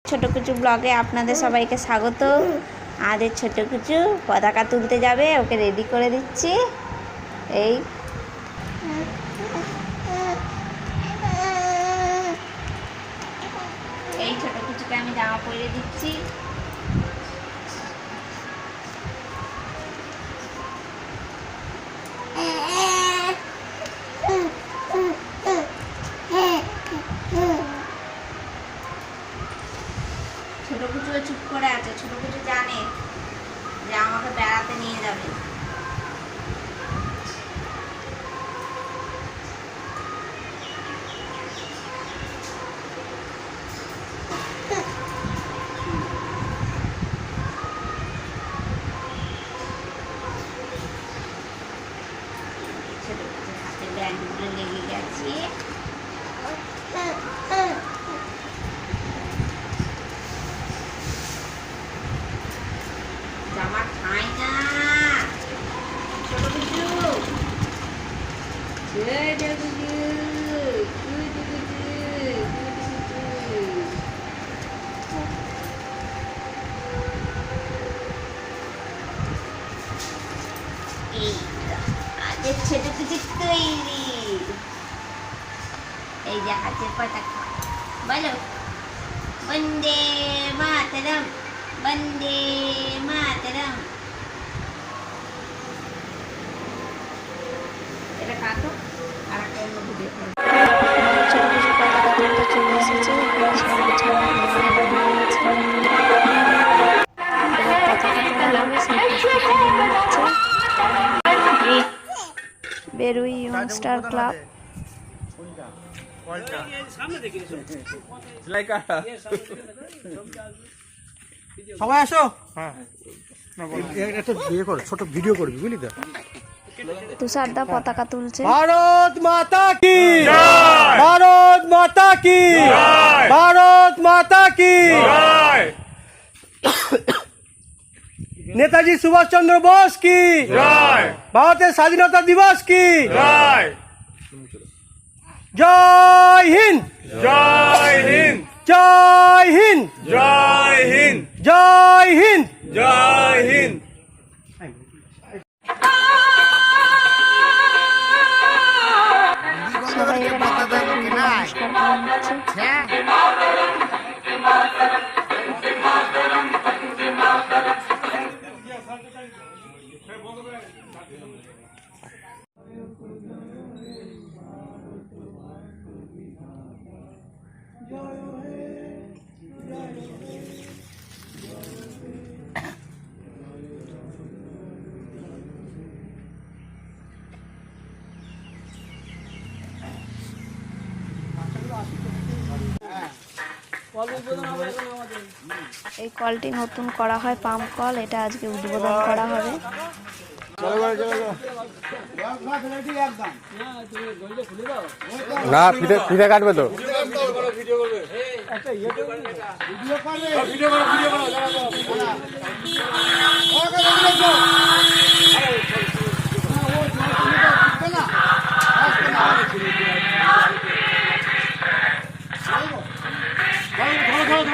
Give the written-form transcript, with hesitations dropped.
ছোট কুচু ব্লগে আপনাদের সবাইকে স্বাগত। আমাদের ছোট কুচু পতাকা তুলতে যাবে, ওকে রেডি করে দিচ্ছি। এই ছোট কুচুকে আমি জামা পরিয়ে দিচ্ছি। ছোট কুচু চুপ করে আছে। ছোট কুচু জানে যে আমাকে বেড়াতে নিয়ে যাবে। ছোট কুচুর হাতে ব্যান্ডগুলো লেগে গেছে। জামা খাই না ছোট কুচু। আজের ছোট কুচু তৈরি। এই যে হাতের পতাকা, বলো বন্দে মাতরম, বন্দে মাতরম। এটা কাটো আর একটা অন্য ভিডিও করো। ছোট কিছু পতাকা তুলতে চলে এসেছে। বেরুই ইয়ংস্টার ক্লাব। সবাই আসো। একটা বিয়ে কর, ছোট ভিডিও করবি, বুঝলি তো? তুষারদা পতাকা তুলছে। ভারত মাতা কি, ভারত মাতা কি, ভারত মাতা কি। নেতাজি সুভাষচন্দ্র বোস কি, ভারতের স্বাধীনতা দিবস কি। জয় হিন্দ, জয় হিন্দ, জয় হিন্দ, জয় হিন্দ, জয় হিন্দ, জয় হিন্দ। সবাই এখানে নমস্কার করে নিচ্ছে। এই কলটি নতুন করা হয়, পাম্প কল। এটা আজকে উদ্বোধন করা হবে। না ফিতে কাটবে তো। জল